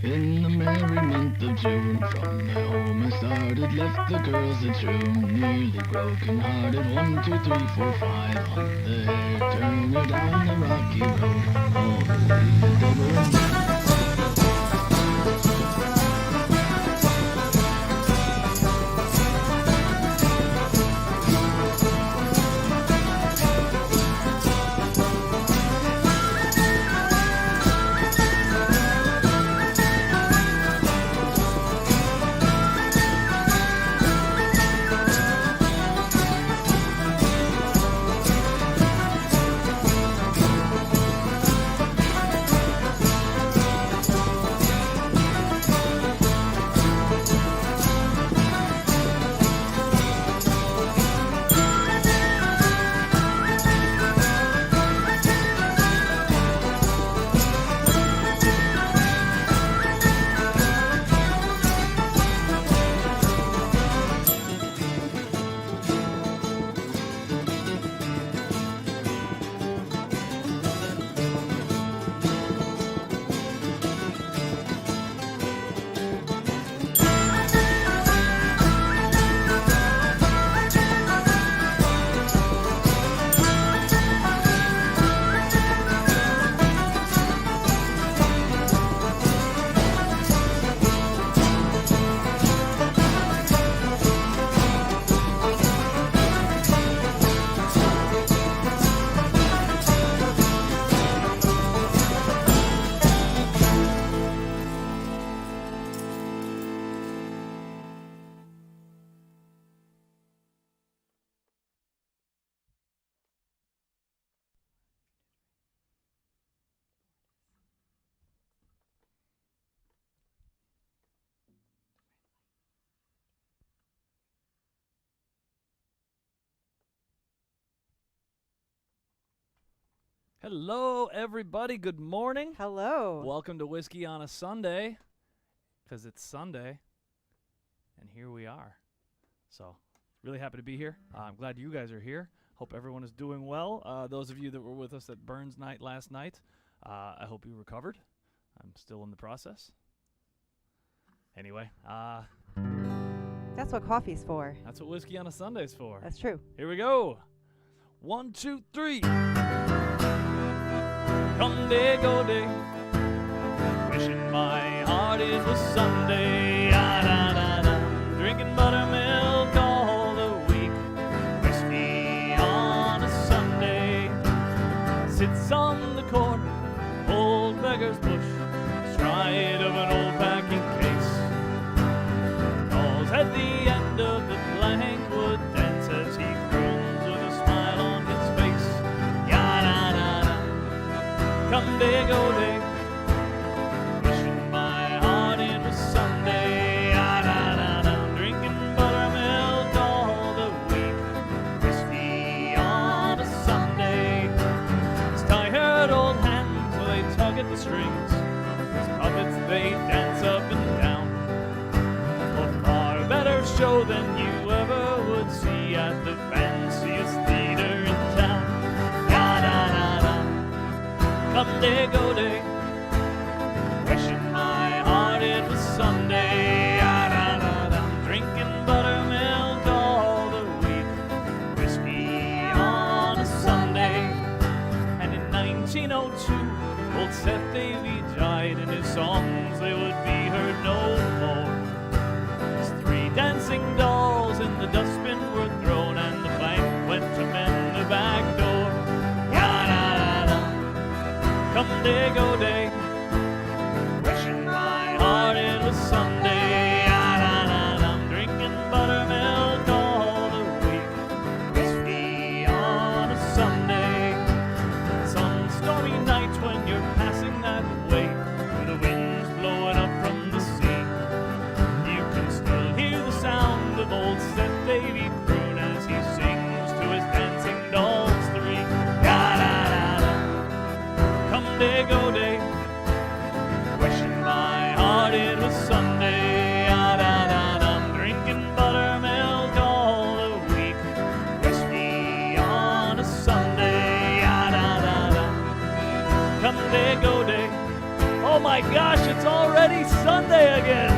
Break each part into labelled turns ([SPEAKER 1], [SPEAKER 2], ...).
[SPEAKER 1] In the merry month of June, from their home I started, left the girls at June, nearly broken hearted. 1, 2, 3, 4, 5 on the hair turner down the rocky road, all the way to Dublin.
[SPEAKER 2] Hello, everybody. Good morning.
[SPEAKER 3] Hello.
[SPEAKER 2] Welcome to Whiskey on a Sunday, because it's Sunday, and here we are. So, really happy to be here. I'm glad you guys are here. Hope everyone is doing well. Those of you that were with us at Burns Night last night, I hope you recovered. I'm still in the process. Anyway,
[SPEAKER 3] That's what coffee's for.
[SPEAKER 2] that's what Whiskey on a Sunday is for.
[SPEAKER 3] That's true.
[SPEAKER 2] Here we go. 1, 2, 3. Come day, go day. Wishing my heart it was Sunday. Ah, da, da, da. Drinking buttermilk all the week. Whiskey on a Sunday. Sits on the corner, old beggar's bush, astride of an old packing case. Calls at the end of the Blankwood dance as he croons with a smile on his face. Ya-da-da-da. Come day, go day. Wishing my heart it was Sunday. Ya-da-da-da. Drinking buttermilk all the week. Whiskey on a Sunday. His tired old hands, well, they tug at the strings. His puppets, they dance up and down. A far better show than you ever would see at the fanciest theater in town. Ya-da-da-da. Come day, go day. Wishing my heart it was Sunday. Ya-da-da-da. Drinking buttermilk all the week. Whiskey on a Sunday. And in 1902, old Seth Davy died, and his songs, they would be heard no more. His 3 dancing dolls in the dustbin were thrown, and the bank went to mend the back door. Ya-da-da-da. Come day, go day. Wishing my heart it was Sunday. Ya-da-da-da. Drinking buttermilk all the week. Whiskey on a Sunday. Some stormy night when you're passing that way, with the winds blowing up from the sea, you can still hear the sound of old Seth Davy croon as he sings to his dancing dolls 3. Ya-da-da-da. Come day, go day. Wishing my heart it was Sunday. Ya-da-da-da. Drinking buttermilk all the week. Whiskey on a Sunday. Ya-da-da-da. Come day, go day. Oh my gosh, it's already Sunday again.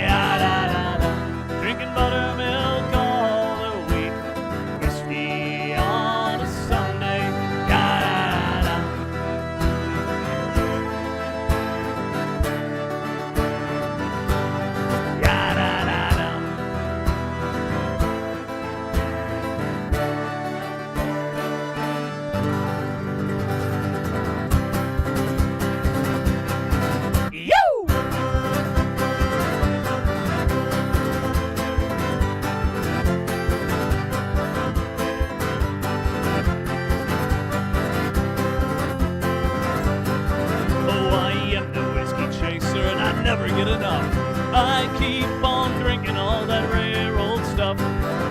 [SPEAKER 2] Ya-da-da-da. Drinking buttermilk all the week. Whiskey on a Sunday. Ya-da-da-da. Ya-da-da-da. Yo! Oh, I am the whiskey chaser and I never get enough. I keep on drinking all that rare old stuff.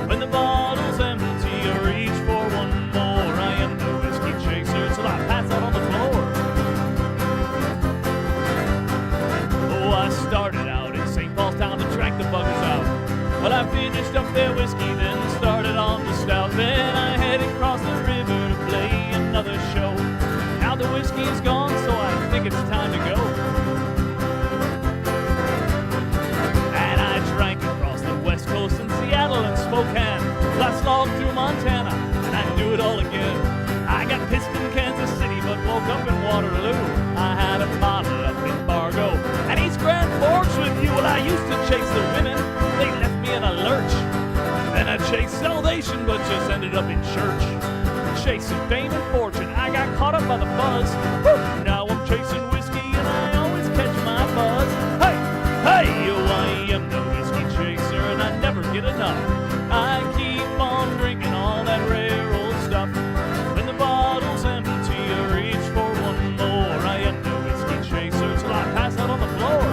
[SPEAKER 2] When the bottle's empty, I reach for one more. I am the whiskey chaser till I pass out on the floor. Oh, I started out in St. Paul's Town to track the buggers out. But I finished up their whiskey, then started on the stout. Then I headed across the river to play another show. Now the whiskey's gone, so I think it's time to go. And I drank across the west coast in Seattle and Spokane. I slogged through Montana, and I'd do it all again. I got pissed in Kansas City, but woke up in Waterloo. I had a bottle up in Fargo, and East Grand Forks with you. Well, I used to chase the women, they left me in a lurch. Then I chased salvation, but just ended up in church. Chasing fame and fortune, I got caught up by the buzz. Woo! Now I'm chasing whiskey, and I always catch my buzz. Hey, hey, oh, I am the whiskey chaser, and I never get enough. I keep on drinking all that rare old stuff. When the bottle's empty, I reach for one more. I am the whiskey chaser till I pass out on the floor.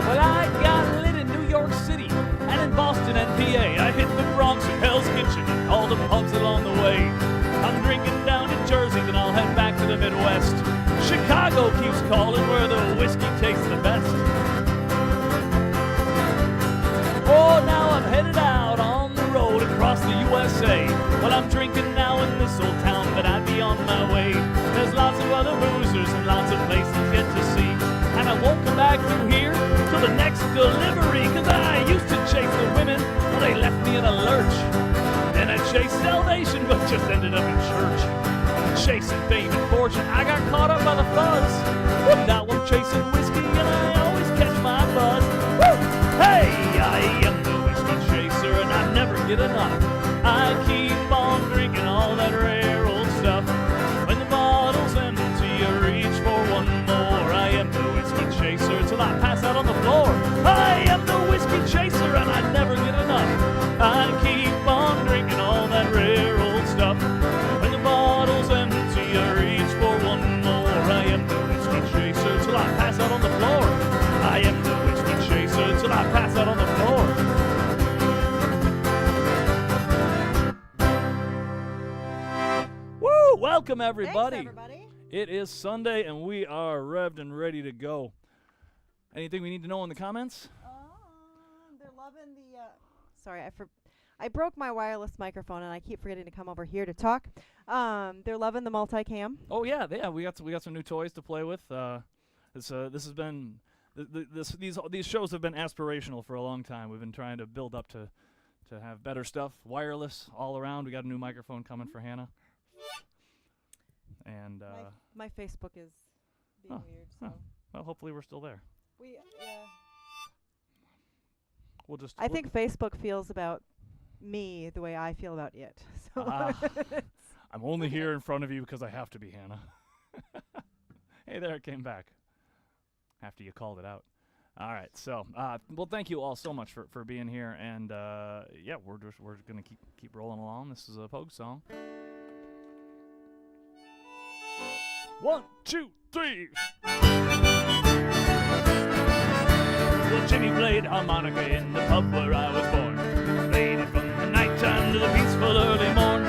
[SPEAKER 2] Well, I got lit in New York City and in Boston and PA. I hit the Bronx and Hell's Kitchen and all the pubs along the way. I'm drinking down in Jersey, then I'll head back to the Midwest. Chicago keeps calling where the whiskey tastes the best. Oh, now I'm headed out on the road across the USA. Well, I'm drinking now in this old town, but I'd be on my way. There's lots of other boozers and lots of places yet to see. And I won't come back through here till the next delivery, 'cause I used to chase the women, well, they left me in a lurch. Then I chased salvation, but just ended up in church. Chasing fame and fortune, I got caught up by the fuzz. Well, now I'm chasing whiskey, and I always catch my buzz. Woo! Hey, I am the whiskey chaser, and I never get enough. I keep on drinking all that rare old stuff. When the bottle's empty, I reach for one more. I am the whiskey chaser till I pass out on the floor. I am the whiskey chaser, and I never get enough. I keep on drinking all that rare old stuff. When the bottle's empty, I reach for one more. I am the whiskey chaser till I pass out on the floor. I am the whiskey chaser till I pass out on the floor. Woo! Welcome, everybody.
[SPEAKER 3] Thanks, everybody.
[SPEAKER 2] It is Sunday, and we are revved and ready to go. Anything we need to know in the comments?
[SPEAKER 3] They're loving the. Sorry, I broke my wireless microphone, and I keep forgetting to come over here to talk. They're loving the multicam.
[SPEAKER 2] Oh yeah, we got some new toys to play with. This has been these shows have been aspirational for a long time. We've been trying to build up to have better stuff, wireless all around. We got a new microphone coming for Hannah, and
[SPEAKER 3] My Facebook is being weird, so
[SPEAKER 2] well, hopefully we're still there. We'll just.
[SPEAKER 3] I think Facebook feels about me the way I feel about it. So
[SPEAKER 2] I'm only here in front of you because I have to be, Hannah. Hey, there it came back. After you called it out. All right, so well, thank you all so much for being here, and yeah, we're gonna keep rolling along. This is a Pogue song. 1, 2, 3. Well, Jimmy played harmonica in the pub where I was born. Played it from the nighttime to the peaceful early morn.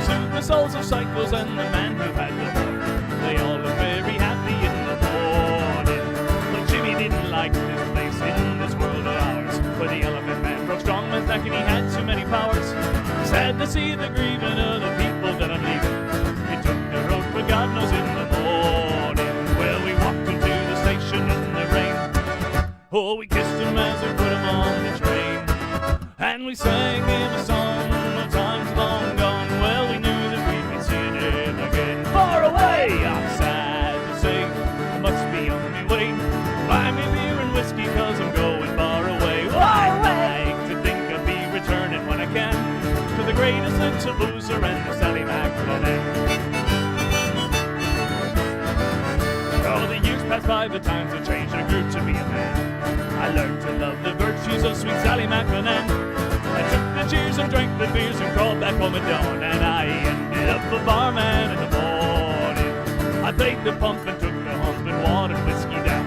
[SPEAKER 2] Soothed the souls of cycles and the man who had the horn. They all looked very happy in the morning. But Jimmy didn't like this place in this world of ours, where the elephant man broke Strongman's neck and he had too many powers. Sad to see the grieving of the people that I'm leaving. He took the road for God knows in the morning. Oh, we kissed him as we put him on the train, and we sang him a song of times long gone. Well, we knew that we'd be seeing him again. Far away, I'm sad to say, I must be on my way. Buy me beer and whiskey, cause I'm going far away. Well, I'd like to think I'll be returning when I can to the greatest little loser and the Sally McLennan. Oh, the years passed by, the times have changed, I grew to be a man. I learned to love the virtues of sweet Sally McLennan. I took the cheers and drank the beers and crawled back home at dawn, and I ended up a barman in the morning. I played the pump and took the hump and watered whiskey down.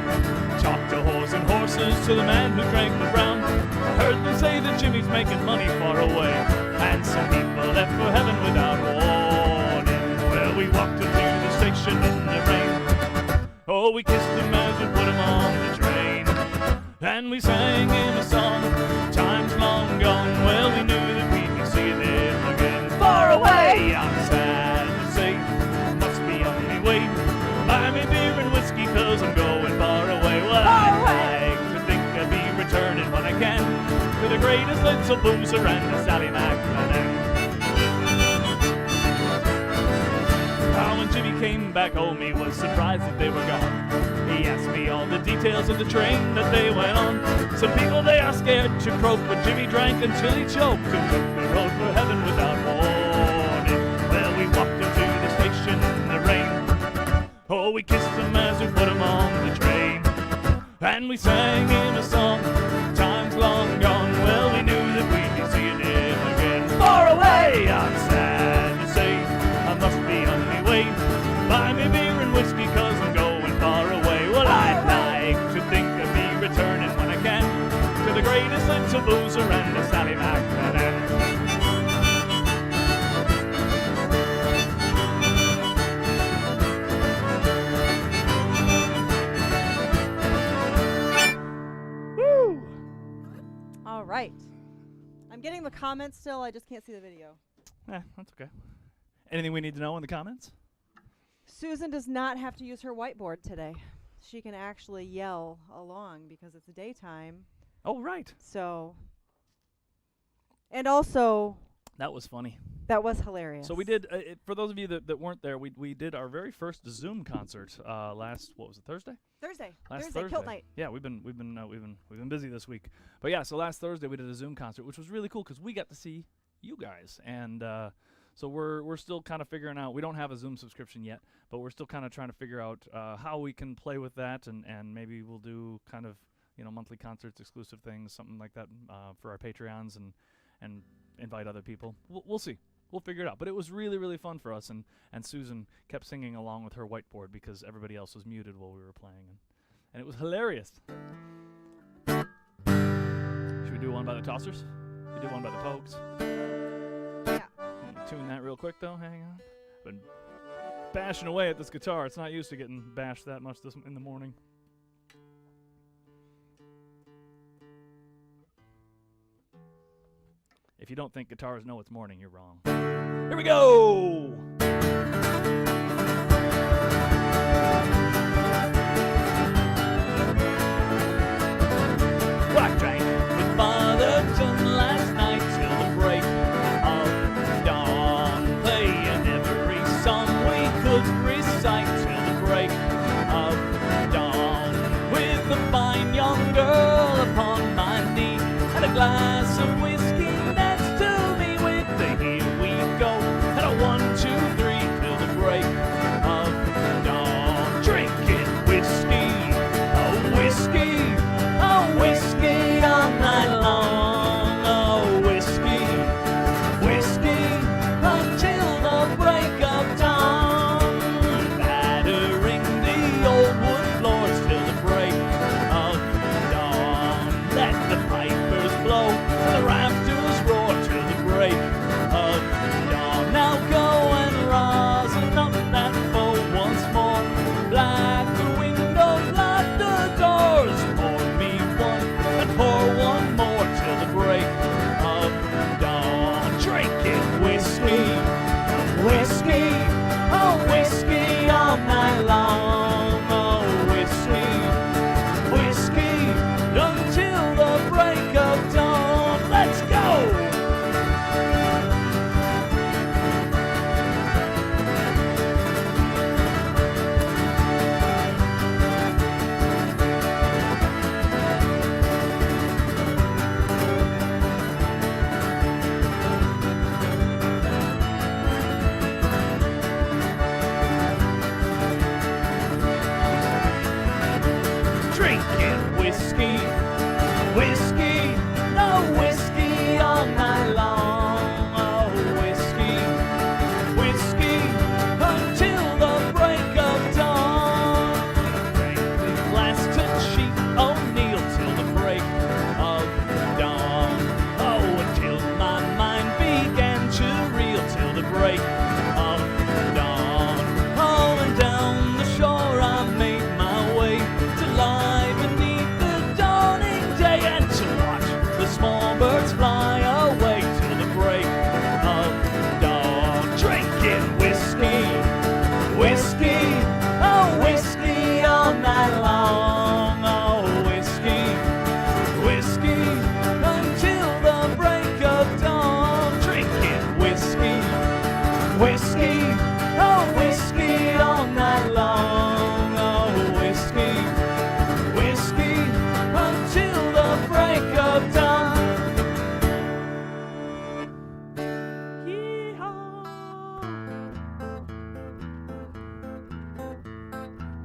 [SPEAKER 2] Talked to horse and horses to the man who drank the brown. I heard them say that Jimmy's making money far away, and some people left for heaven without warning. Well, we walked into the station in the rain. Oh, we kissed him as we put him on the train, and we sang him a song, times long gone. Well, we knew that we'd be seeing him again. Far away, I'm sad to say, I must be on my way. Buy me beer and whiskey, cause I'm going far away. Well, I'd like to think I'll be returning when I can to the greatest little loser and the Sally McLennan. When Jimmy came back home, he was surprised that they were gone. He asked me all the details of the train that they went on. Some people, they are scared to croak, but Jimmy drank until he choked and took the road for heaven without warning. Well, we walked into the station in the rain. Oh, we kissed him as we put him on the train, and we sang him a song, times long gone. Well, we knew that we'd be seeing him again. Far away, I'm sad to say, I must be on my way. Buy me beer and whiskey, cause I'm going far away. Well, I'd like to think I'll be returning when I can to the greatest little loser and the Sally McLennan. Woo!
[SPEAKER 3] All right. I'm getting the comments still. I just can't see the video.
[SPEAKER 2] That's okay. Anything we need to know in the comments?
[SPEAKER 3] Susan does not have to use her whiteboard today. She can actually yell along because it's daytime.
[SPEAKER 2] Oh, right.
[SPEAKER 3] So, and also,
[SPEAKER 2] That was funny.
[SPEAKER 3] that was hilarious.
[SPEAKER 2] So we did, for those of you that weren't there, we did our very first Zoom concert last, what was it, Thursday?
[SPEAKER 3] Thursday.
[SPEAKER 2] Last
[SPEAKER 3] Thursday, Kilt Night.
[SPEAKER 2] Yeah, we've been busy this week. But yeah, so last Thursday we did a Zoom concert, which was really cool because we got to see you guys. And so we're still kind of figuring out. We don't have a Zoom subscription yet, but we're still kind of trying to figure out how we can play with that, and maybe we'll do kind of monthly concerts, exclusive things, something like that for our Patreons, and invite other people. We'll see. We'll figure it out. But it was really, really fun for us, and Susan kept singing along with her whiteboard because everybody else was muted while we were playing, and it was hilarious. Should we do one by the Tossers? We do one by the Pogues.
[SPEAKER 3] Yeah.
[SPEAKER 2] Tune that real quick, though. Hang on. Been bashing away at this guitar. It's not used to getting bashed that much in the morning. If you don't think guitars know it's morning, you're wrong. Here we go! I drank with Father John last night till the break of dawn, playing every song we could recite till the break of dawn, with a fine young girl upon my knee and a glass of whiskey next to me, with the here we go and a 1, 2, 3 till the break of dawn, drinking whiskey, oh whiskey, oh whiskey all night long, oh whiskey, whiskey until the break of dawn, battering the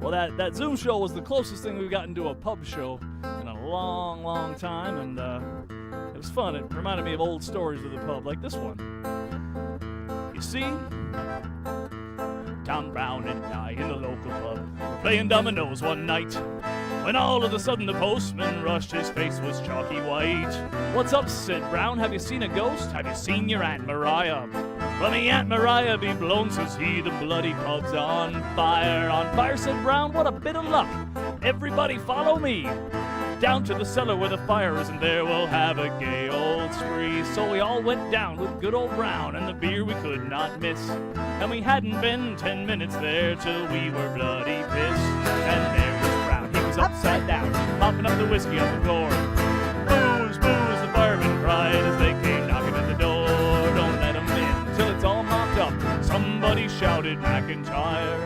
[SPEAKER 2] Well, that Zoom show was the closest thing we've gotten to a pub show in a long, long time, and it was fun. It reminded me of old stories of the pub, like this one. You see, Tom Brown and I in the local pub were playing dominoes one night, when all of a sudden the postman rushed. His face was chalky white. "What's up?" said Brown. "Have you seen a ghost? Have you seen your Aunt Mariah?" "Well, me Aunt Mariah be blown," says he, "the bloody pub's on fire." "On fire," said Brown, "what a bit of luck. Everybody follow me down to the cellar where the fire is, and there we'll have a gay old spree." So we all went down with good old Brown, and the beer we could not miss. And we hadn't been 10 minutes there till we were bloody pissed. And there was Brown, he was upside down, mopping up the whiskey on the floor. "Booze, booze," the firemen cried as they came knocking at the door. "Don't let 'em in till it's all mopped up." Somebody shouted, "McIntyre."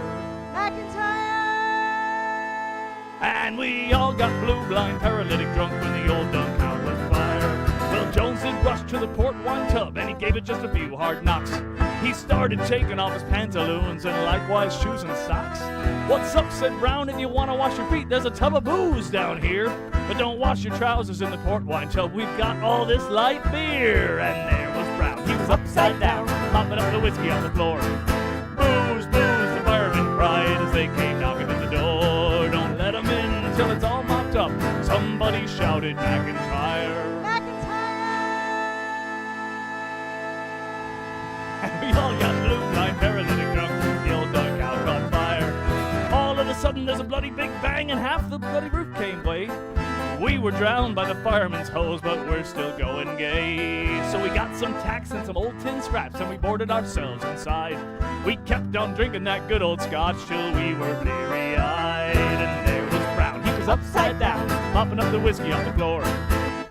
[SPEAKER 2] And we all got blue, blind, paralytic drunk when the old dun cow was fire. Well, Jones did rush to the port wine tub, and he gave it just a few hard knocks. He started taking off his pantaloons and likewise shoes and socks. "What's up?" said Brown. "If you want to wash your feet, there's a tub of booze down here. But don't wash your trousers in the port wine tub. We've got all this light beer." And there was Brown. He was upside down, mopping up the whiskey on the floor. "Booze, booze," the firemen cried as they came knocking at the door. "Don't let 'em in till it's all mopped up." Somebody shouted, "McIntyre." And we all got blue, blind, paralytic drunk. The old dun cow caught fire. All of a sudden there's a bloody big bang, and half the bloody roof came away. We were drowned by the fireman's hose, but we're still going gay. So we got some tacks and some old tin scraps, and we boarded ourselves inside. We kept on drinking that good old scotch till we were bleary-eyed. And there was Brown, he was upside down, mopping up the whiskey on the floor.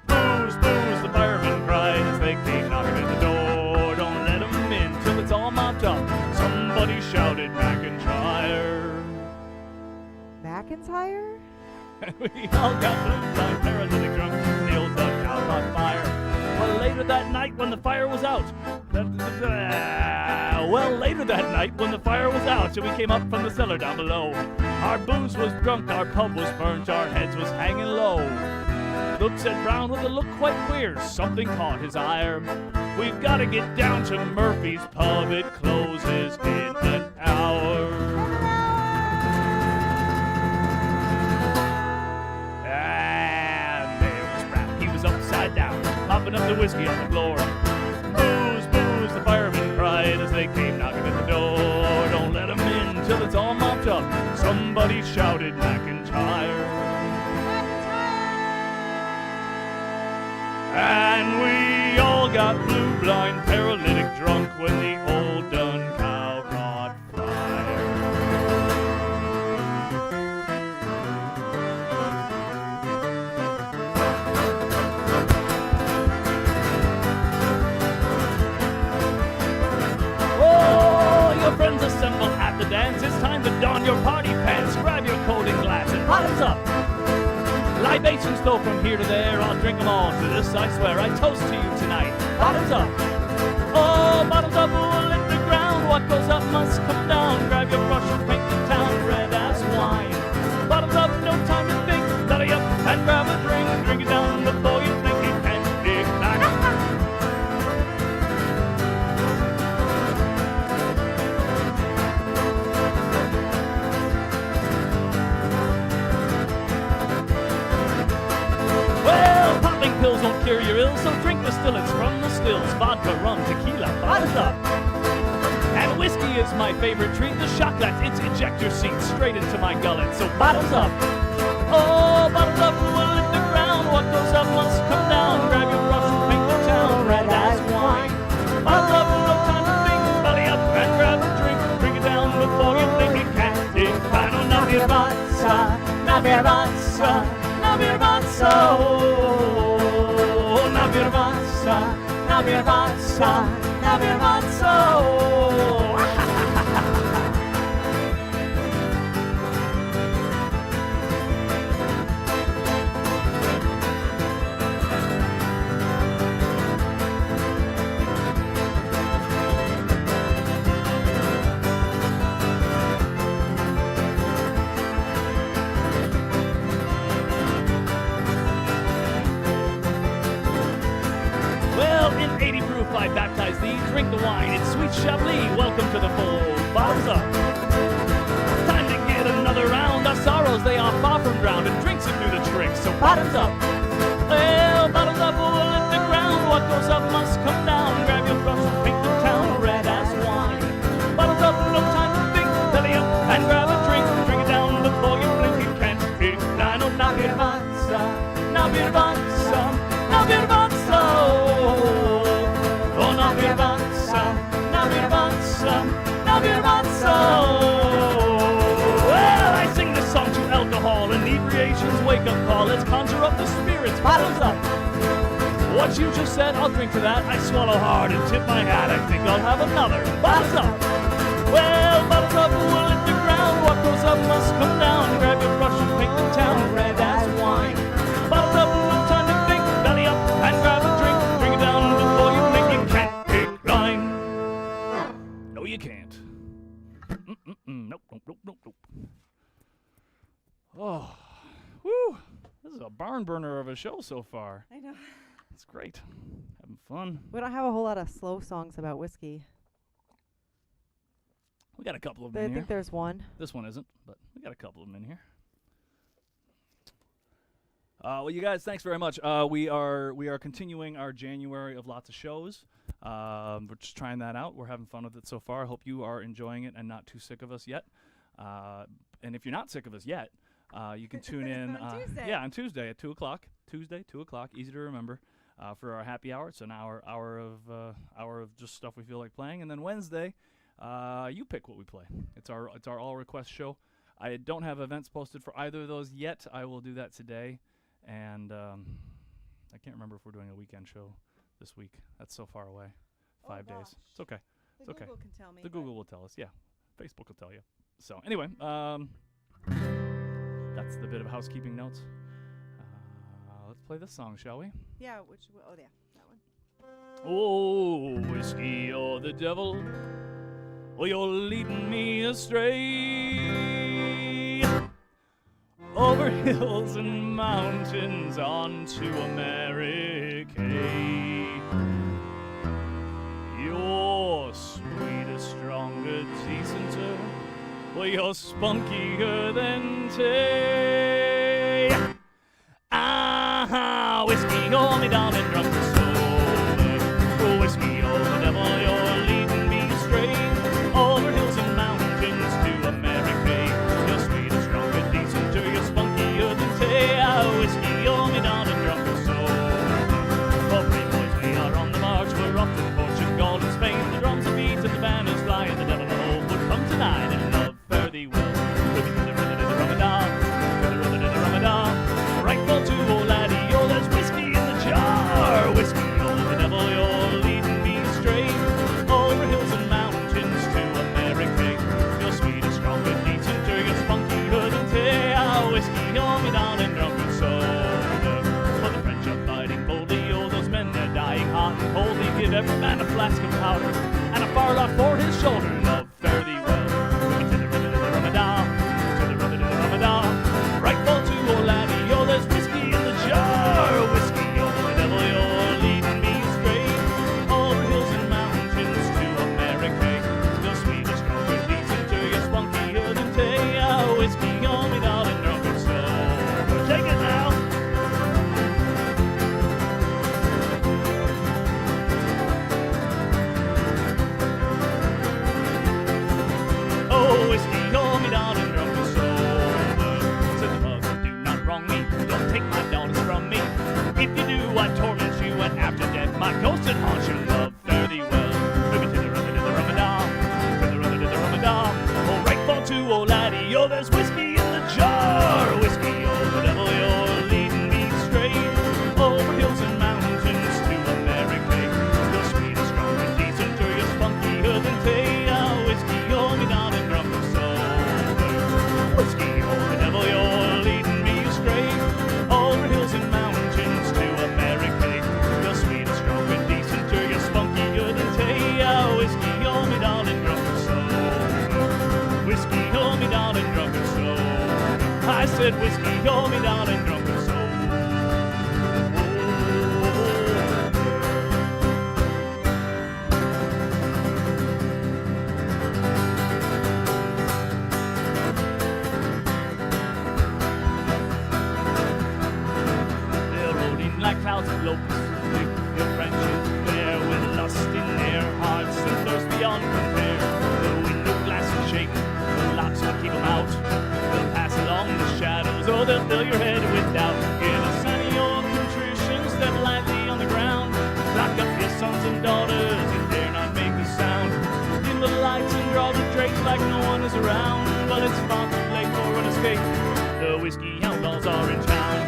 [SPEAKER 2] "Booze, booze," the firemen cried as they came knocking at the door. "Don't let 'em in till it's all mopped up." Somebody shouted, "McIntyre."
[SPEAKER 3] McIntyre?
[SPEAKER 2] And we all got blue, blind, paralytic drunk. The old dun cow caught fire. Well, later that night when the fire was out, and we came up from the cellar down below. Our booze was drunk, our pub was burnt, our heads was hanging low. Looks at Brown with a look quite queer. Something caught his ire. "We've got to get down to Murphy's pub. It closes in an hour." And there was Brown. He was upside down, mopping up the whiskey on the floor. "Booze, booze," the firemen cried as they came knocking at the door. "Don't let 'em in till it's all mopped up." Somebody shouted, "McIntyre." And we all got blue, blind, paralytic drunk when the old dun cow caught fire. Oh, your friends assemble at the dance. It's time to don your party pants. Grab your coat and glass and bottoms up. Libations flow from here to there. I'll drink them all to this, I swear. I toast to you tonight. Bottoms up. Oh, bottoms up, we'll lick the ground. What goes up must come down. Grab your brush and paint the town red as wine. Bottoms up, no time to think. Belly up and grab a drink. Drink it down before you think you can dig back. Pills won't cure your ills, so drink the stillets from the stills. Vodka, rum, tequila, bottoms up. And whiskey is my favorite treat. The shot glass, it's ejector seat straight into my gullet, so bottoms up. Oh, bottoms up, we'll lift the ground. What goes up must come down. Grab your brush and paint the town red as wine. Bottoms up, no time to think. Belly up and grab a drink. Drink it down before you think you can't dig. Final naviervatsa, naviervatsa, naviervatsa. Naviervatsa, naviervatsa. wine. It's sweet Chablis. Welcome to the fold. Bottles up. Time to get another round. Our sorrows, they are far from drowned, and drinks will do the trick. So bottoms up. Well, bottoms up will hit the ground. What goes up must come down. Grab your brush and paint the town red as wine. Bottoms up, no time to think. Belly up and grab a drink. Drink it down before you blink. You can't pick. I know na birbanza, na birbanza, na birbanza. Oh, na birbanza, na birbanza, na birbanza. Well, I sing this song to alcohol, inebriation's wake-up call. Let's conjure up the spirits. Bottoms up. What you just said, I'll drink to that. I swallow hard and tip my hat. I think I'll have another. Bottoms up. Well, bottoms up will hit the ground. What goes up must come down. Grab your brush and paint the town red as wine. Bottoms up, no time to think. Belly up and grab a drink. Drink it down before you blink. You can't pick line. No, you can't. Nope, nope, nope, nope, nope. Oh, whew. This is a barn burner of a show so far.
[SPEAKER 3] I know.
[SPEAKER 2] It's great. Having fun.
[SPEAKER 3] We don't have a whole lot of slow songs about whiskey.
[SPEAKER 2] We got a couple of
[SPEAKER 3] I
[SPEAKER 2] them in
[SPEAKER 3] think
[SPEAKER 2] here.
[SPEAKER 3] there's one.
[SPEAKER 2] This one isn't, but we got a couple of them in here. Well, you guys, thanks very much. We are continuing our January of lots of shows. We're just trying that out. We're having fun with it so far. I hope you are enjoying it and not too sick of us yet. And if you're not sick of us yet, you can tune in
[SPEAKER 3] On Tuesday.
[SPEAKER 2] Yeah, on Tuesday at 2 o'clock. Tuesday, 2 o'clock, easy to remember, for our happy hour. It's an hour of just stuff we feel like playing. And then Wednesday, you pick what we play. It's our all request show. I don't have events posted for either of those yet. I will do that today. And I can't remember if we're doing a weekend show this week. That's so far away. 5 days.
[SPEAKER 3] gosh.
[SPEAKER 2] It's okay.
[SPEAKER 3] The
[SPEAKER 2] okay.
[SPEAKER 3] Google can tell me.
[SPEAKER 2] The
[SPEAKER 3] but-
[SPEAKER 2] Google will tell us. Yeah. Facebook will tell you. So anyway, that's the bit of housekeeping notes. Let's play this song, shall we?
[SPEAKER 3] Yeah, oh yeah, that one.
[SPEAKER 2] Oh, whiskey, you're the devil. Well, you're leading me astray. Over hills and mountains onto America. You're sweeter, stronger, decenter. Well, you're spunkier than Tay. Ah, whiskey, hold me down and drunk the sober. Oh, whiskey, oh, the devil, you're leading me astray. Over hills and mountains to America. You're sweeter, stronger, decenter, you're spunkier than Tay. Ah, whiskey, hold me down and drunk the sober. Oh, brave boys, we are on the march. We're off to Portugal and Spain. The drums are beat and the banners fly, and the devil and the whole would come tonight and love fare thee well. We'll be to the Ramadan, to the Ramadan. Right for two, old laddie, oh, there's whiskey in the jar. Whiskey, oh, the devil, you're leading me astray. Over hills and mountains to America. You're sweeter, stronger, decenter, you're spunkier than Tay. Ah, whiskey, hold me down and drunk and sober. For the French are fighting boldly, oh, those men, they're dying hot and cold. They give every man a flask of powder and a firelock for his shoulder. Love, fare thee well. To the Ramadan, to the Ramadan. Right for two, old laddie, oh, there's whiskey in the jar. Whiskey, oh, the devil, you're leading me straight. Over hills and mountains to America. You're sweeter, stronger, decenter, you're spunkier than Tay. Ah, whiskey, hold me down and drunk and sober. Take it now. Oh, whiskey, hold me down and drunk and sober. Said the mother, do not wrong me. Don't take my daughters from me. If you do, I torment you, and after death, my ghost would haunt you. Love, fare thee well. Maybe to the Ramadan, to the Ramadan. Oh, right for two, old laddie, oh, there's whiskey in the jar. Whiskey, oh, the devil, you're leading me straight. Over hills and mountains to America. You're sweeter, stronger, decenter, you're spunkier than Tay. Ah, whiskey, hold me down and drunk and sober. Whiskey, oh, the devil, you're leading me straight. Over hills and mountains to America. You're sweeter, stronger, decenter, you're spunkier than Tay. Ah, whiskey, hold me down and drunk and sober. Whiskey, hold me down and drunk and sober. I said whiskey, hold me down and drunk and sober. one is around, but it's far too late for an escape. The whiskey outlaws are in town.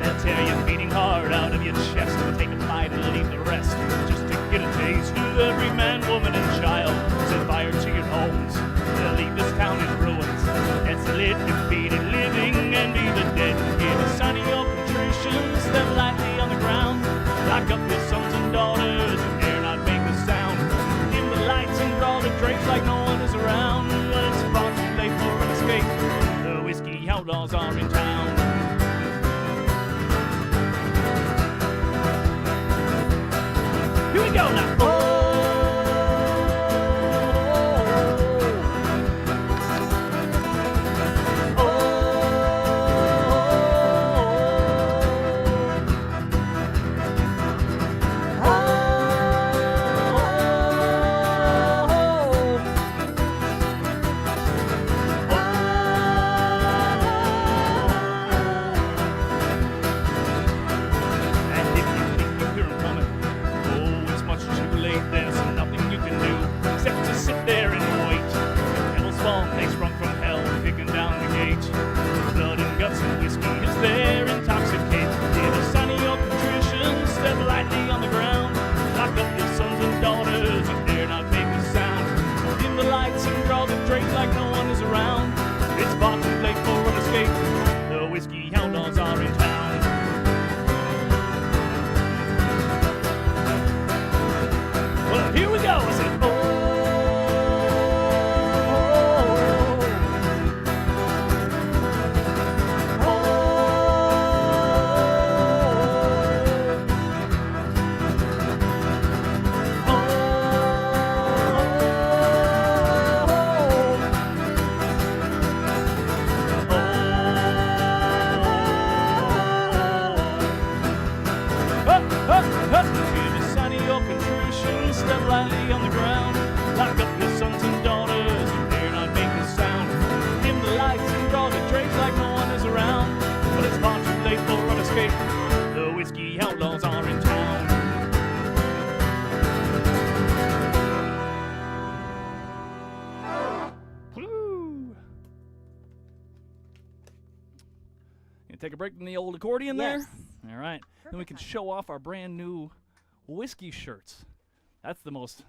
[SPEAKER 2] They'll tear your beating heart out of your chest and take a bite and leave the rest, just to get a taste of every man, woman, and child. Set fire to your homes. They'll leave this town in ruins. Desolate, defeated, living, and be the dead. Give a sign of your contrition. Step lightly on the ground. Lock up your sons and daughters and dare not make a sound. Dim the lights and draw the drapes like no one is around. But it's far too late for an escape. The whiskey outlaws are in town. Here we go now. Like no one is around. It's far too late for an escape. The whiskey outlaws are in town. Well, here we go. I said, oh. Step lightly on the ground. Lock up your sons and daughters and dare not make a sound. Dim the lights and draw the drapes like no one is around. But it's far too late for an escape. The whiskey outlaws are in town. Woo! You take a break from the old accordion
[SPEAKER 3] Yes.
[SPEAKER 2] there? All right. Then we can
[SPEAKER 3] timing.
[SPEAKER 2] show off our brand new whiskey shirts. That's the most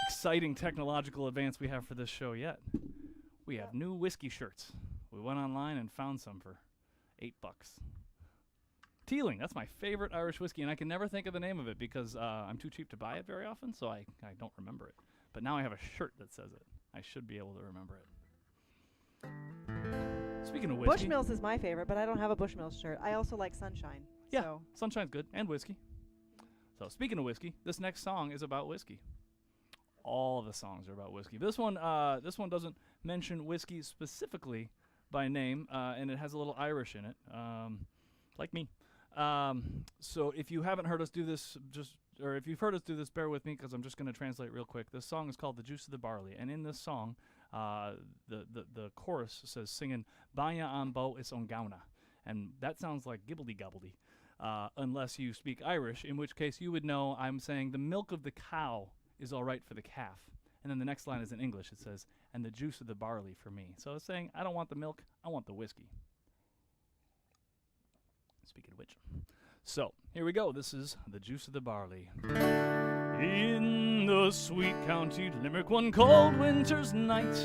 [SPEAKER 2] exciting technological advance we have for this show yet. We have new whiskey shirts. We went online and found some for $8. Teeling, that's my favorite Irish whiskey, and I can never think of the name of it because I'm too cheap to buy it very often, so I don't remember it. But now I have a shirt that says it. I should be able to remember it. Speaking of whiskey.
[SPEAKER 3] Bushmills is my favorite, but I don't have a Bushmills shirt. I also like Sunshine.
[SPEAKER 2] Yeah,
[SPEAKER 3] So.
[SPEAKER 2] Sunshine's good, and whiskey. So speaking of whiskey, this next song is about whiskey. All of the songs are about whiskey. This one doesn't mention whiskey specifically by name, and it has a little Irish in it, like me. So if you haven't heard us do this, if you've heard us do this, bear with me because I'm just going to translate real quick. This song is called "The Juice of the Barley," and in this song, the chorus says, singing "Banya an bo is ongauna," and that sounds like gibbledy gobbledy. Unless you speak Irish, in which case you would know I'm saying the milk of the cow is all right for the calf. And then the next line is in English. It says, and the juice of the barley for me. So it's saying, I don't want the milk, I want the whiskey. Speaking of which. So, here we go. This is the juice of the barley. In the sweet county Limerick one cold winter's night,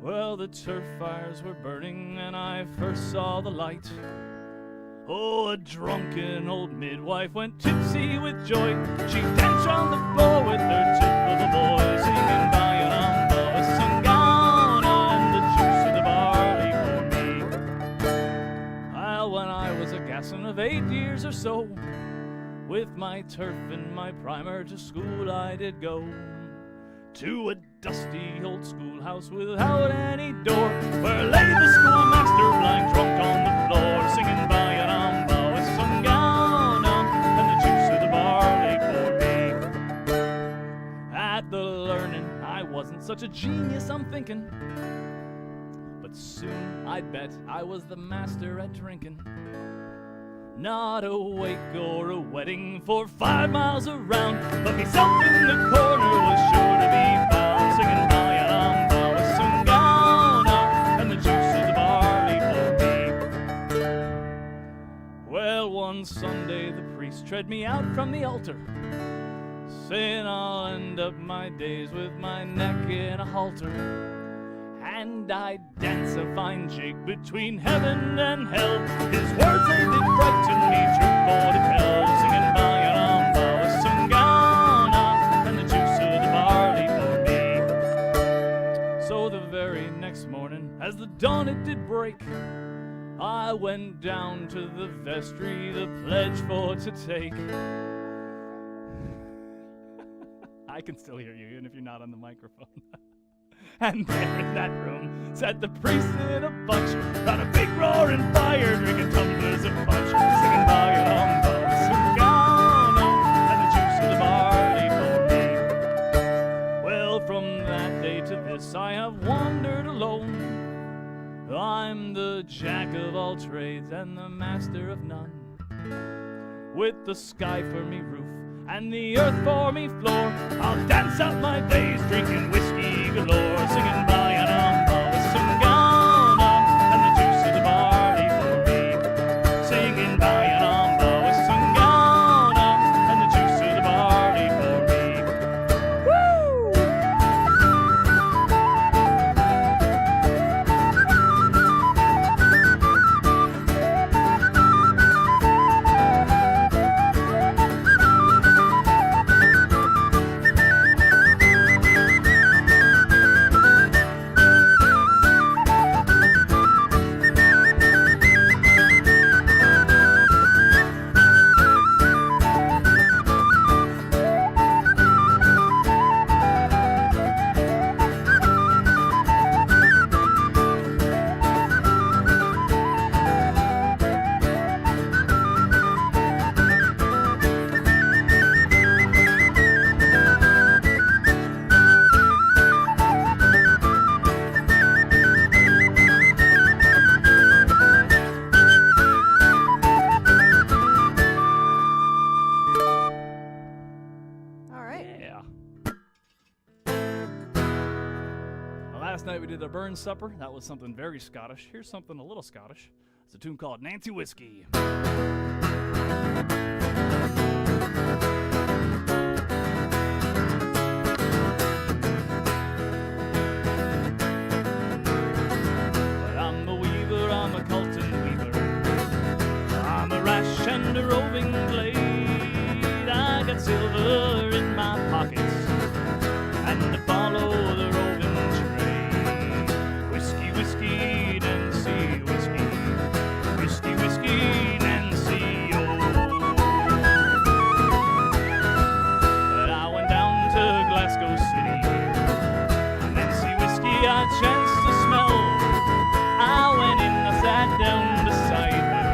[SPEAKER 2] well, the turf fires were burning and I first saw the light. Oh, a drunken old midwife went tipsy with joy. She danced on the floor with her two little boys, singing by an umbo, sungana, and the juice of the barley for me. Well, when I was a gassin' of 8 years or so, with my turf and my primer to school I did go. To a dusty old schoolhouse without any door, where lay the schoolmaster blind drunk on the floor, singing by an umbo, a sungana, and the juice of the barley for me. At the learning, I wasn't such a genius, I'm thinking, but soon I'd bet I was the master at drinking. Not a wake or a wedding for 5 miles around, but myself in the corner was sure to be found, singing Bayaramba with Sungana and the juice of the barley for me. Well, one Sunday the priest tread me out from the altar, saying I'll end up my days with my neck in a halter. And I dance a fine jig between heaven and hell. His words, they did frighten me, truth for to tell. Singing Bayaramba with Sungana and the juice of the barley for me. So the very next morning, as the dawn it did break, I went down to the vestry, the pledge for to take. I can still hear you, even if you're not on the microphone. And there in that room sat the priest in a bunch, round a big roaring fire, drinking tumblers of punch, singing Bayaramba, Sungana, and the juice of the barley for me. Well, from that day to this I have wandered alone. I'm the jack of all trades and the master of none. With the sky for me roof and the earth for me floor, I'll dance out my days drinking whiskey galore, singing Bayaramba with Sungana and the juice of the barley for me. Singing Bayaramba with Sungana and the juice of the barley for me. Woo! Last night we did a burn supper. That was something very Scottish. Here's something a little Scottish. It's a tune called Nancy Whiskey. But I'm a weaver, I'm a Colton weaver. I'm a rash and a roving blade. I got silver in my pockets and to follow the roving trade. Whiskey, whiskey, Nancy, whiskey. Whiskey, whiskey, Nancy, oh. But I went down to Glasgow City. Nancy whiskey I chanced to smell. I went in, I sat down beside her.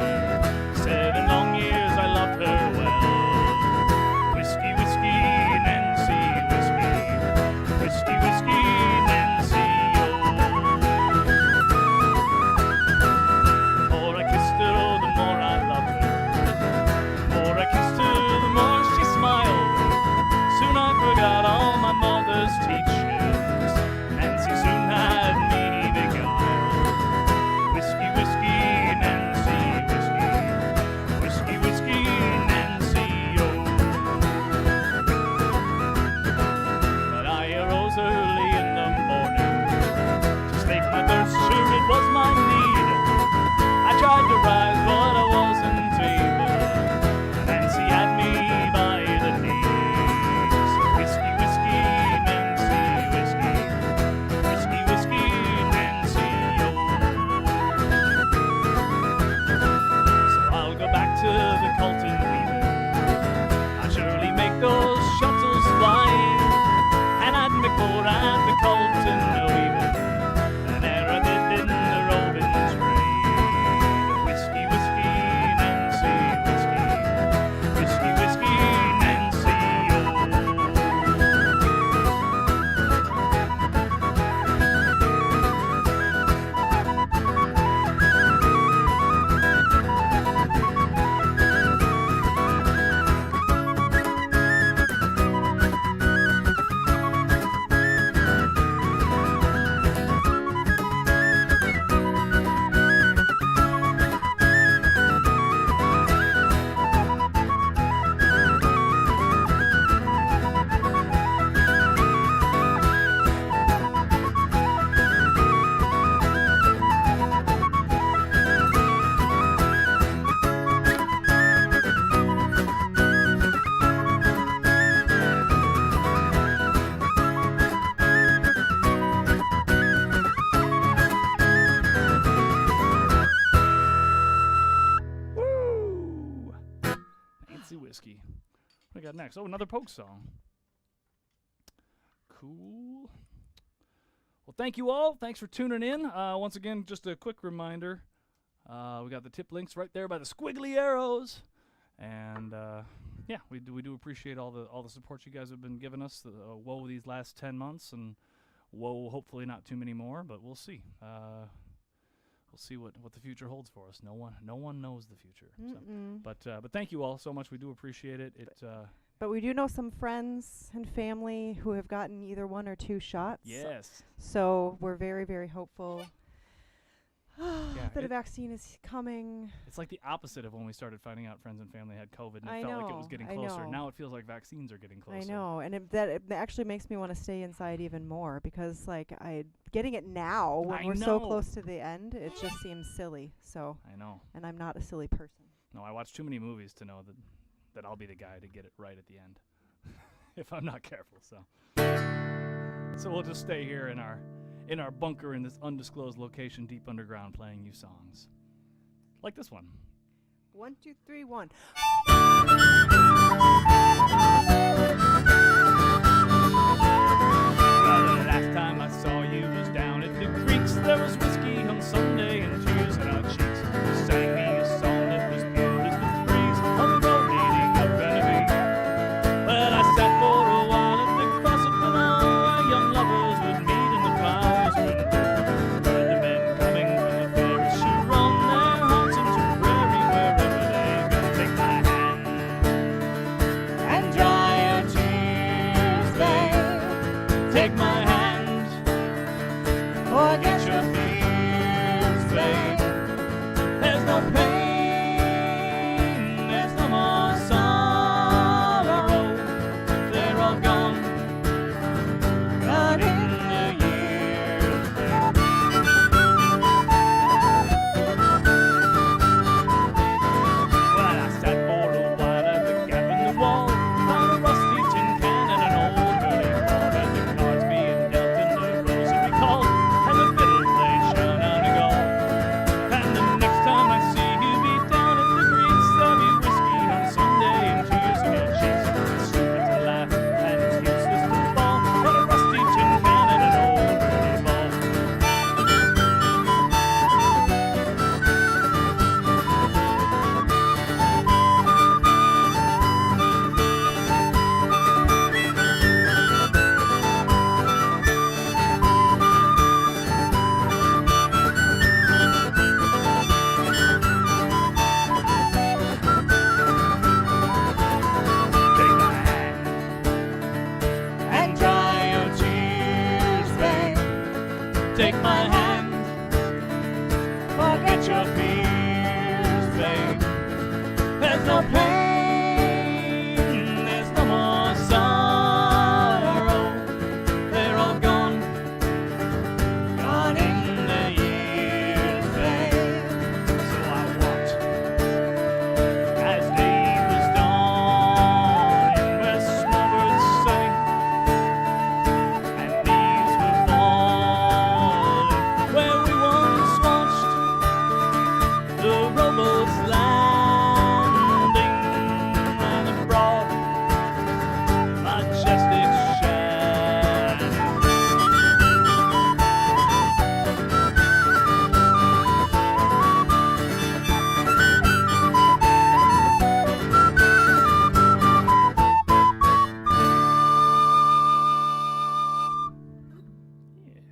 [SPEAKER 2] 7 long years I loved her well. Whiskey, whiskey, Nancy, whiskey. next? Oh, another Pogues song. Cool. Well, thank you all. Thanks for tuning in. Once again, just a quick reminder. We got the tip links right there by the squiggly arrows. And yeah, we do appreciate all the support you guys have been giving us. Whoa, these last 10 months, and whoa, hopefully not too many more, but we'll see. We'll see what the future holds for us. No one knows the future. So. But thank you all so much. We do appreciate it.
[SPEAKER 3] But we do know some friends and family who have gotten either 1 or 2 shots.
[SPEAKER 2] Yes.
[SPEAKER 3] So we're very, very hopeful
[SPEAKER 2] Yeah,
[SPEAKER 3] that a vaccine is coming.
[SPEAKER 2] It's like the opposite of when we started finding out friends and family had COVID, and
[SPEAKER 3] I
[SPEAKER 2] it felt like it
[SPEAKER 3] know,
[SPEAKER 2] was getting
[SPEAKER 3] I
[SPEAKER 2] closer.
[SPEAKER 3] know.
[SPEAKER 2] Now it feels like vaccines are getting closer.
[SPEAKER 3] I know, and it actually makes me want to stay inside even more because, like, getting it now when we're so close to the end, it just seems silly. So
[SPEAKER 2] I know.
[SPEAKER 3] And I'm not a silly person.
[SPEAKER 2] No, I watch too many movies to know that I'll be the guy to get it right at the end if I'm not careful. So we'll just stay here in our bunker in this undisclosed location deep underground, playing you songs like this one.
[SPEAKER 3] 1, 2, 3, 1.
[SPEAKER 2] Well, the last time I saw you was down at the creeks. There was whiskey on Sunday and tears in our cheeks. You sang me a song that was pure as the breeze on the road leading up Renegade. Well, I sat for a while at the cross of the law where young lovers would meet in the flowers. Heard the men coming from the ferry should run their hearts into prairie wherever they go. Take my hand and dry your tears, babe. Take my hand, forget your fears, babe. There's no pain, there's no more sorrow. They're all gone, gone in the years, babe. Well, I sat for a while at the gap in the wall, found a rusty tin can and an old dirty ball. Read the cards being dealt in the rosary call, and the fiddle played Shine On a Go. And the next time I see you be down at the creeks, there'll be whiskey on Sunday and tears in your cheeks. It's stupid to laugh and it's useless to fall, but a rusty tin can and an old dirty ball. Take my hand and dry your tears, babe. Take my hand, forget your fears, babe. There's no pain, there's no more sorrow. They're all gone, gone in the years, babe. So I walked as day was dawning, where small birds sang and leaves were falling, where we once watched the rowboats landing on the broad majestic sand. Yeah.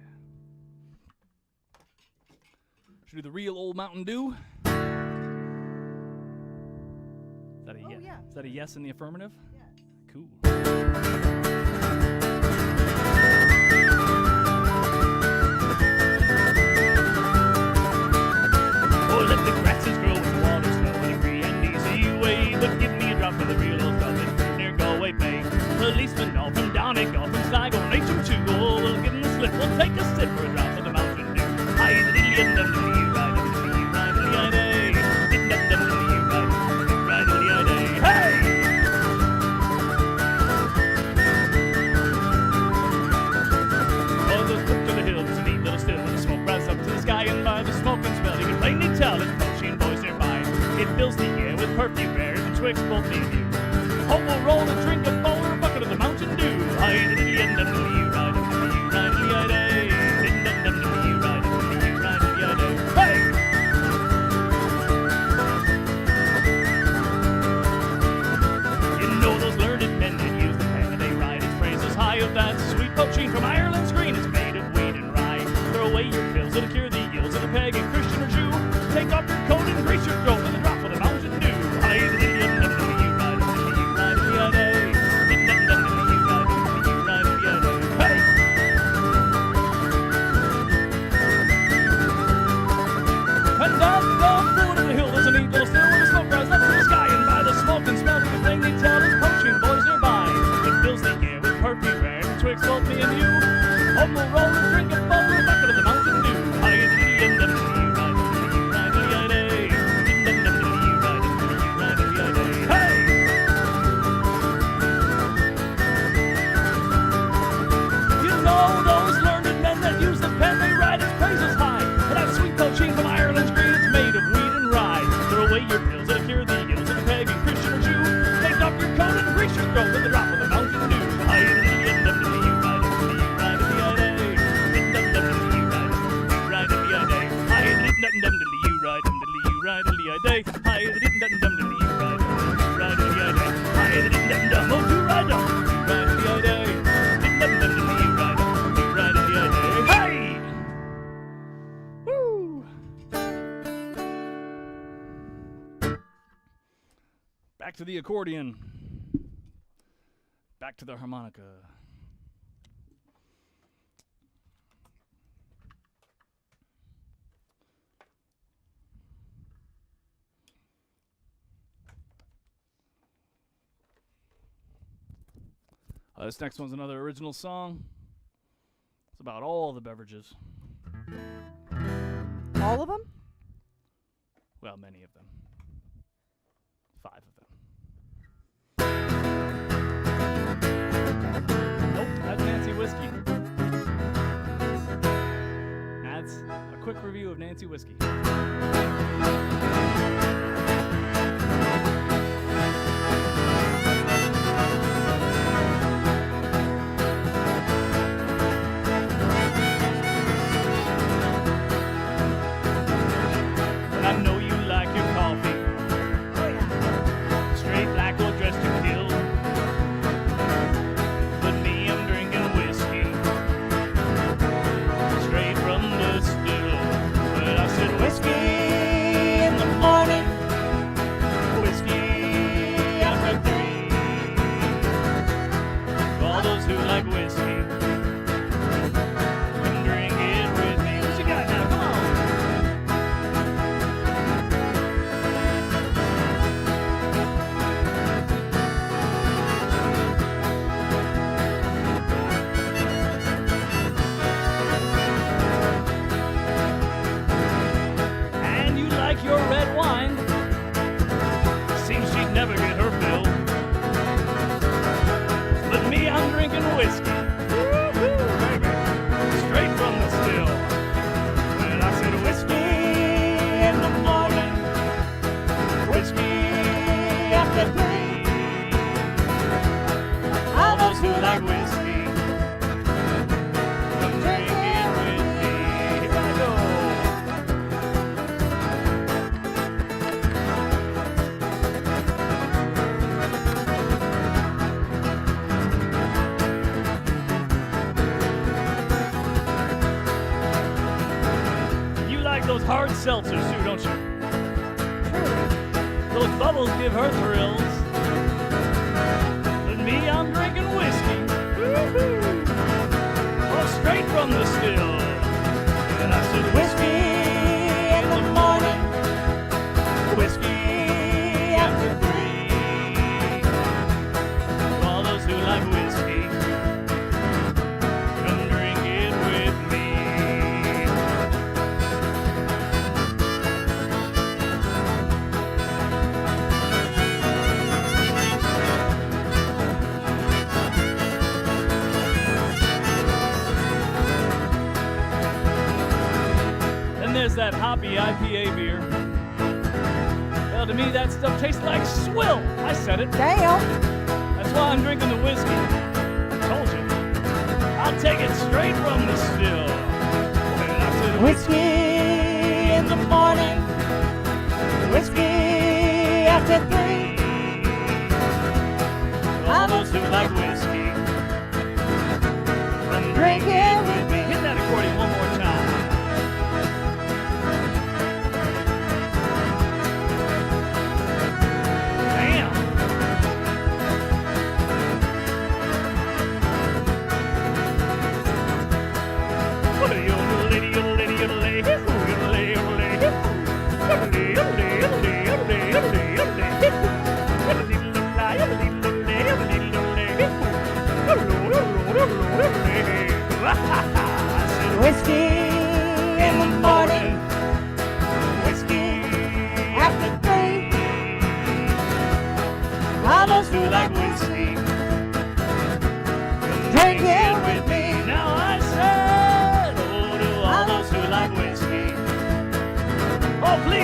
[SPEAKER 2] Should we do the real old Mountain Dew? Is that a yes?
[SPEAKER 3] yeah.
[SPEAKER 2] Is that a yes in the affirmative?
[SPEAKER 3] Yes.
[SPEAKER 2] Cool. Oh, let the grasses grow and the waters flow in a free and easy way. But give me a drop of the real old stuff that's near Galway Bay. Policemen all from Donegal, from Sligo, Nation too. Oh, we'll give 'em the slip. We'll take a sip for a drop of the Mountain Dew. Hi, the diddly and dum diddly, you ride, diddly, you ride, diddly, I day. Dum dum dum diddly, you ride, diddly, I day. Hey! Oh, the cook to the hills and eat little still, and the smoke rise up to the sky, and by the smoke and smell you can plainly tell it's poaching boys nearby. It fills the air with perfume airs betwixt both me and you. Oh, we'll roll and drink 'em poaching from Ireland's green. It's made of wheat and rye. Throw away your pills, it'll cure the ills of a pagan, Christian, or Jew. Take off your coat and grease your throat with a drop of the Mountain Dew. And down the foot of the hill there's an eagle still with the smoke rise up to the sky. And by the smoke and smell of the thing they tell is poaching boys nearby. It fills the air with perfume rare betwixt both me and you. Home we'll roll and drink a bowl of bucket of the Mountain Dew. Your pills that'll cure the ills of a pagan, Christian, or Jew. Take off your coat and grease your throat with a drop of the Mountain Dew. Hey! Woo! Back to the accordion. Back to the harmonica. This next one's another original song. It's about all the beverages.
[SPEAKER 3] All of them?
[SPEAKER 2] Well, many of them. 5 of them. Nope, that's Nancy Whiskey. That's a quick review of Nancy Whiskey. I know you like your coffee.
[SPEAKER 3] Oh, yeah.
[SPEAKER 2] Straight black or dressed to kill. But me, I'm drinking whiskey. Straight from the still. But I said whiskey in the morning. Whiskey after 3. For all those who like whiskey, come drink it with me. What you got now? Come on. And you like your red wine. Seems she'd never get her fill. But me, I'm drinking whiskey. Woo-hoo, baby. Straight from the still. Well, I said whiskey in the morning. Whiskey after 3. All those who like whiskey, come drink it with me. Here I go. You like those hard seltzers too, don't you? Those bubbles give her thrills. But me, I'm drinking whiskey. Woo-hoo. Oh, straight from the still. And I said whiskey in the morning. Whiskey after 3. All those who like whiskey, come drink it with me. Then there's that hoppy IPA beer. Well, to me, that stuff tastes like swill. I said it.
[SPEAKER 3] Damn.
[SPEAKER 2] That's why I'm drinking the whiskey. I told you. I'll take it straight from the still. And I said whiskey in the morning. Whiskey after 3. All those who like whiskey, come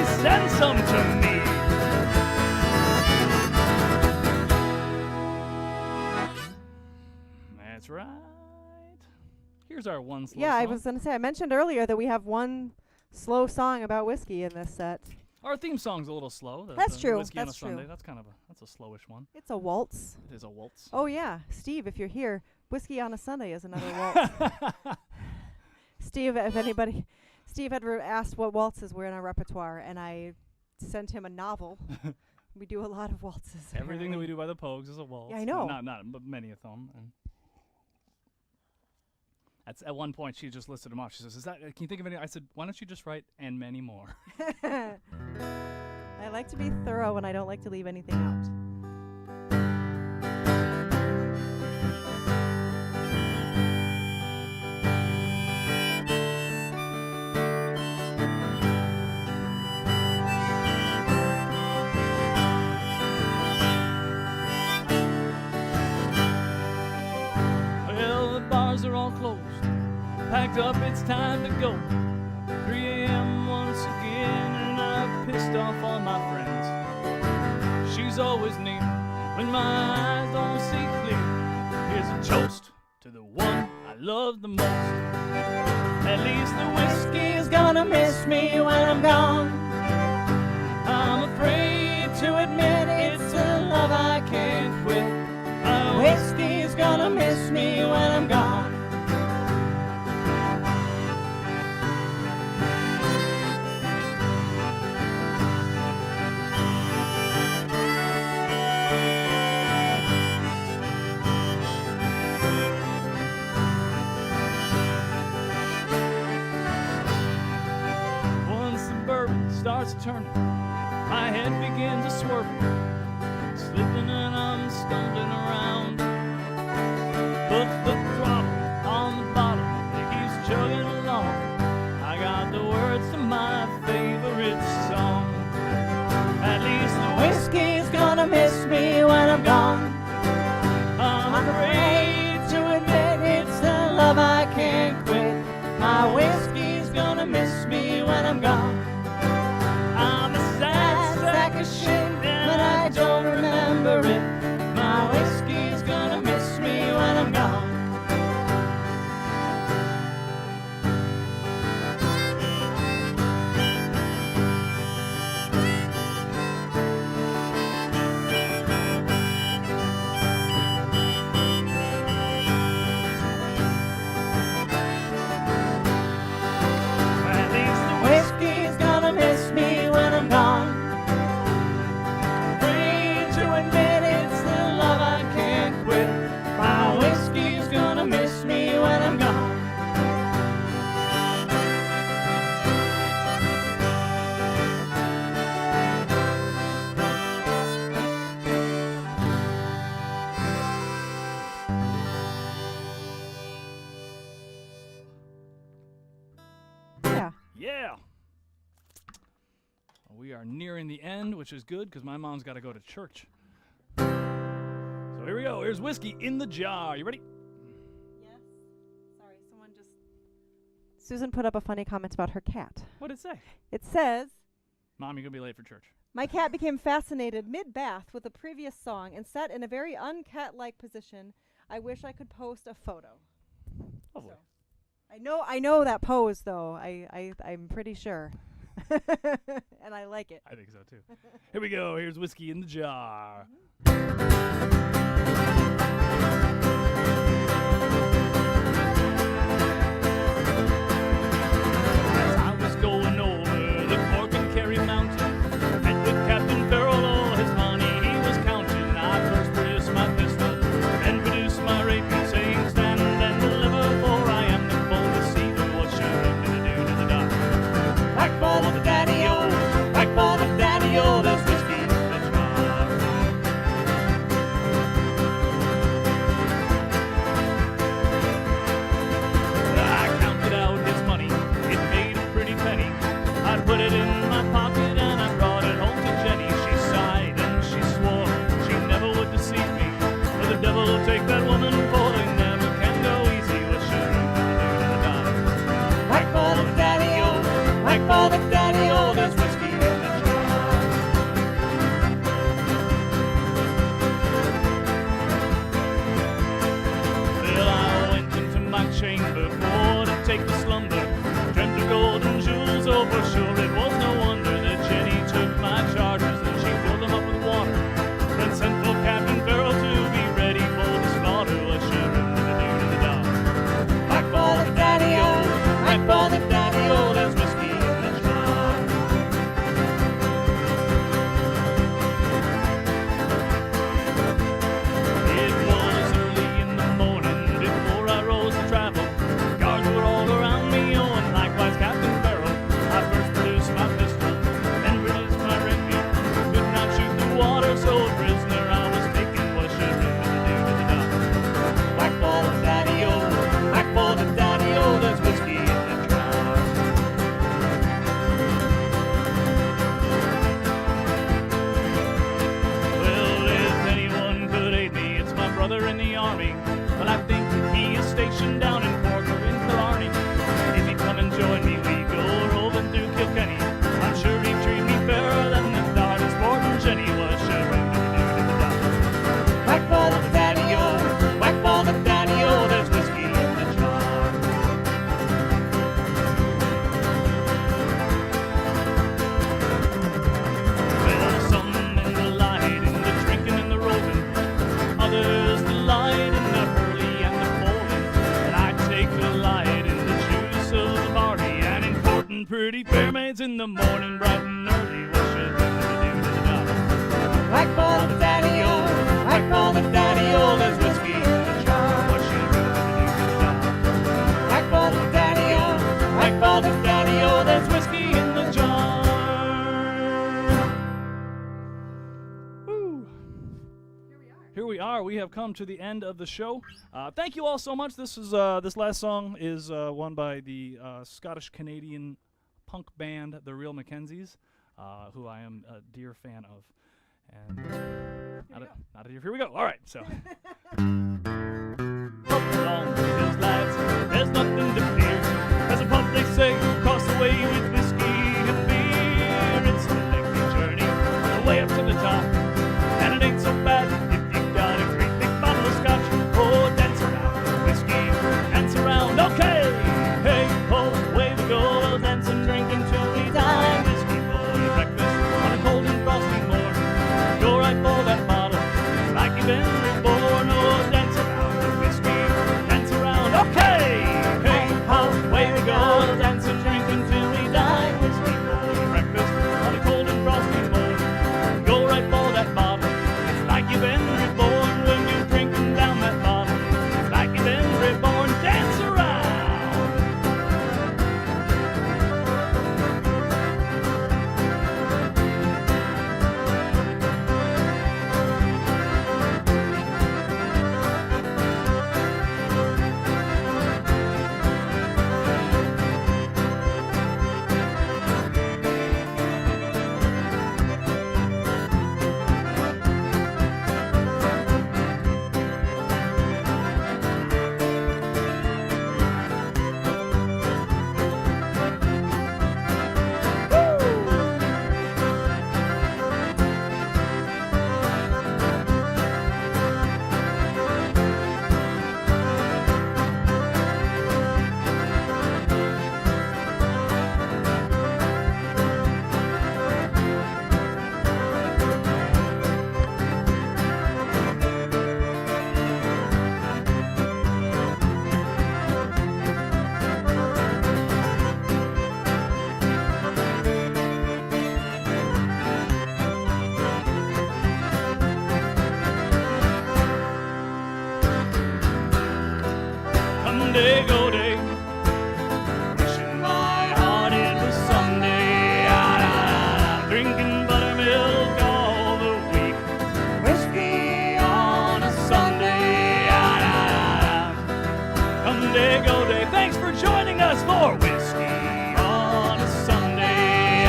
[SPEAKER 2] Please send some to me. That's right. Here's our one slow
[SPEAKER 3] Yeah,
[SPEAKER 2] song.
[SPEAKER 3] I was going to say, I mentioned earlier that we have one slow song about whiskey in this set.
[SPEAKER 2] Our theme song's a little slow.
[SPEAKER 3] That's true,
[SPEAKER 2] Whiskey on a
[SPEAKER 3] that's true.
[SPEAKER 2] Sunday. That's a slowish one.
[SPEAKER 3] It's a waltz.
[SPEAKER 2] It is a waltz.
[SPEAKER 3] Oh, yeah. Steve, if you're here, Whiskey on a Sunday is another waltz. Steve, if anybody... Steve had asked what waltzes were in our repertoire, and I sent him a novel. We do a lot of waltzes.
[SPEAKER 2] Everything that we
[SPEAKER 3] apparently.
[SPEAKER 2] do by the Pogues is a waltz.
[SPEAKER 3] Yeah, I know.
[SPEAKER 2] Not, but many of them. And at one point, she just listed them off. She says, "Is that? Can you think of any?" I said, "Why don't you just write and many more?"
[SPEAKER 3] I like to be thorough, and I don't like to leave anything out.
[SPEAKER 2] Well, the bars are all closed. Packed up, it's time to go. 3 a.m. once again, and I've pissed off all my friends. She's always near when my eyes don't see clear. Here's a toast to the one I love the most. At least the whiskey's gonna miss me when I'm gone. I'm afraid to admit it's a love I can't quit. My whiskey's gonna miss me when I'm gone. Once the bourbon starts turning, my head begins to swerve, slipping and I'm stumbling around. Put the throttle on the bottle, it keeps chugging along. I got the words to my favorite song. At least the whiskey's gonna miss me when I'm gone. I'm afraid to admit it's the love I can't quit. My whiskey's gonna miss me when I'm gone. I'm a sad sack of shit, but I don't remember it. My whiskey's gonna miss me when I'm gone. At least the whiskey's gonna miss me when I'm gone. Afraid to admit it's the love I can't quit. My whiskey's gonna miss me when I'm gone.
[SPEAKER 3] Yeah.
[SPEAKER 2] Yeah. We are nearing the end, which is good because my mom's got to go to church. So here we go. Here's whiskey in the jar. You ready?
[SPEAKER 3] Yes. Sorry, someone just... Susan put up a funny comment about her cat.
[SPEAKER 2] What did it say?
[SPEAKER 3] It says,
[SPEAKER 2] Mom, you're going to be late for church.
[SPEAKER 3] my cat became fascinated mid-bath with a previous song and sat in a very uncat-like position. I wish I could post a photo.
[SPEAKER 2] Lovely.
[SPEAKER 3] So, I know that pose though. I'm pretty sure. And I like it.
[SPEAKER 2] I think so too. Here we go. Here's whiskey in the jar. As I was going over the Cork and Kerry mountain, met with Captain Farrell, all his money he was counting. I first produced my pistol, then produced my rapier, saying, "Stand and deliver, for I am the bold deceiver. What you gonna do to the dark? Whack ball of daddy-o, whack ball of daddy-o, there's whiskey in the jar." chamber for to take the slumber. Dreamt of golden jewels, oh for sure it was no wonder that Jenny took my charges and she filled them up with water. Then sent for Captain Farrell to be ready for the slaughter. Was sure into the dude and the dog. Whack for the daddy-o, whack for the daddy-o, there's whiskey in the jar. It was early in the morning before I rose to travel. Guards were all around me, oh, and likewise Captain Farrell. I first produced my pistol, then released my rapier. Could not shoot the water, so a prisoner I was taken was shivering with the dude and the dog. Whack for the daddy-o, whack for the daddy-o, there's whiskey in the jar. Well, if anyone could aid me, it's my brother in the army. But I think he is stationed down in Cork or in Killarney. If he'd come and join me, we'd go roving through Kilkenny. I'm sure he'd treat me fairer than the darkest Morton Jenny was shivering with the dude in the dark. Whack for the daddy-o, whack for the daddy-o, there's whiskey in the jar. Well, some men delight in the drinking and the roving, others delight in the hurley and the bowling. And I take delight in the juice of the barley and in courting pretty fair maids in the morning, bright and early. Was shivering with the dude in the dark. Whack for the daddy-o, whack for the daddy-o, there's whiskey in the jar. Was shivering with the dude in the dark. Whack for the daddy-o, whack for the daddy-o, there's whiskey in the jar. Woo. Here we are. We have come to the end of the show. Thank you all so much. This last song is one by the Scottish-Canadian punk band The Real Mackenzies, who I am a dear fan of. And not a dear. Here we go. All right. So. Up along the hills, lads, there's nothing to fear. There's a pub, they say, across the way with whiskey and beer. It's a lengthy journey, the way up to the top, and it ain't so bad if you've got a great big bottle of scotch. Oh, dance around with whiskey, dance around. Okay, hey ho, away we go. We'll dance and drink until we die. Whiskey for your breakfast on a cold and frosty morn. Go right for that bottle, like you've been reborn. Oh, dance around with whiskey, dance around. Okay, hey ho, away we go. We'll dance and drink until we die. Whiskey for your breakfast on a cold and frosty morn. Go right for that bottle, it's like you've been reborn. When you're drinking down that bottle, it's like you've been reborn. Dance around. Someday go day, wishing my heart it was Sunday. Drinking buttermilk all the week, whiskey on a Sunday. Someday go day. Thanks for joining us for Whiskey on a Sunday.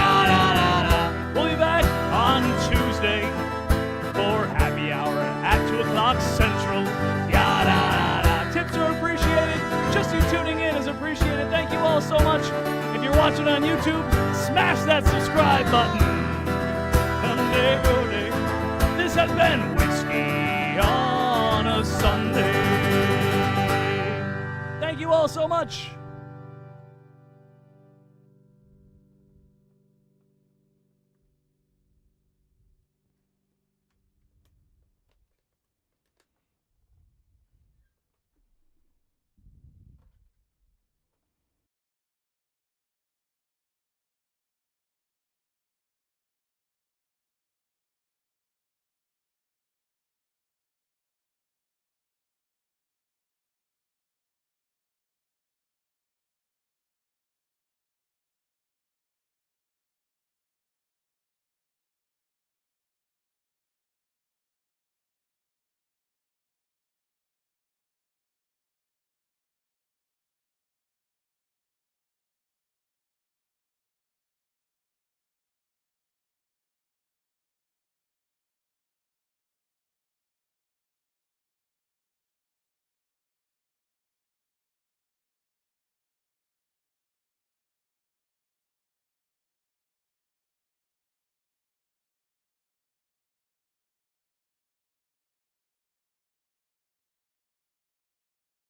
[SPEAKER 2] We'll be back on Tuesday for happy hour at 2 o'clock Central. Tips are appreciated. Just you tuning in is appreciated. Thank you all so much. If you're watching on YouTube, smash that subscribe button. Someday go day. This has been Whiskey on a Sunday. Thank you all. all so much.